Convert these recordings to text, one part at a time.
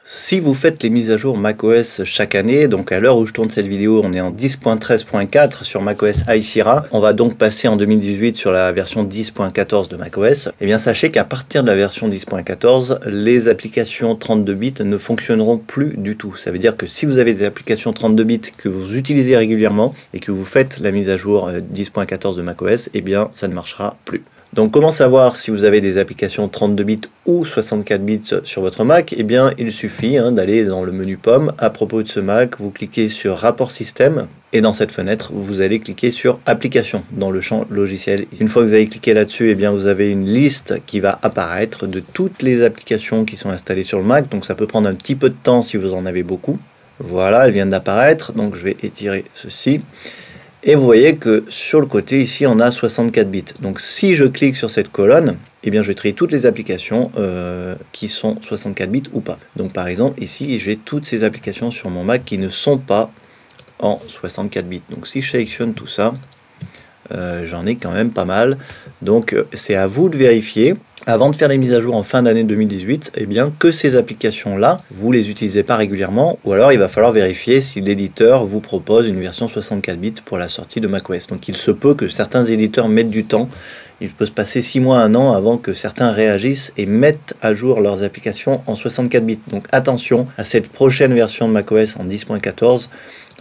Si vous faites les mises à jour macOS chaque année, donc à l'heure où je tourne cette vidéo, on est en 10.13.4 sur macOS High Sierra. On va donc passer en 2018 sur la version 10.14 de macOS. Eh bien, sachez qu'à partir de la version 10.14, les applications 32 bits ne fonctionneront plus du tout. Ça veut dire que si vous avez des applications 32 bits que vous utilisez régulièrement et que vous faites la mise à jour 10.14 de macOS, eh bien, ça ne marchera plus. Donc comment savoir si vous avez des applications 32 bits ou 64 bits sur votre Mac? Eh bien il suffit d'aller dans le menu Pomme. À propos de ce Mac, vous cliquez sur Rapport Système et dans cette fenêtre, vous allez cliquer sur Applications dans le champ logiciel. Une fois que vous avez cliqué là-dessus, eh bien vous avez une liste qui va apparaître de toutes les applications qui sont installées sur le Mac. Donc ça peut prendre un petit peu de temps si vous en avez beaucoup. Voilà, elle vient d'apparaître. Donc je vais étirer ceci. Et vous voyez que sur le côté ici on a 64 bits. Donc si je clique sur cette colonne, eh bien je vais trier toutes les applications qui sont 64 bits ou pas. Donc par exemple ici j'ai toutes ces applications sur mon Mac qui ne sont pas en 64 bits. Donc si je sélectionne tout ça, j'en ai quand même pas mal. Donc c'est à vous de vérifier avant de faire les mises à jour en fin d'année 2018, eh bien que ces applications-là, vous les utilisez pas régulièrement, ou alors il va falloir vérifier si l'éditeur vous propose une version 64 bits pour la sortie de macOS. Donc il se peut que certains éditeurs mettent du temps. Il peut se passer 6 mois, 1 an avant que certains réagissent et mettent à jour leurs applications en 64 bits. Donc attention à cette prochaine version de macOS en 10.14.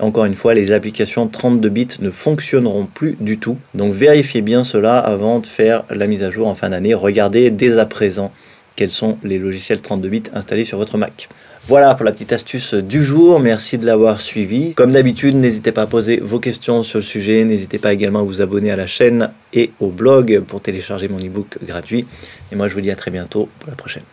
Encore une fois, les applications 32 bits ne fonctionneront plus du tout. Donc vérifiez bien cela avant de faire la mise à jour en fin d'année. Regardez dès à présent quels sont les logiciels 32 bits installés sur votre Mac. Voilà pour la petite astuce du jour, merci de l'avoir suivi. Comme d'habitude, n'hésitez pas à poser vos questions sur le sujet, n'hésitez pas également à vous abonner à la chaîne et au blog pour télécharger mon ebook gratuit. Et moi je vous dis à très bientôt pour la prochaine.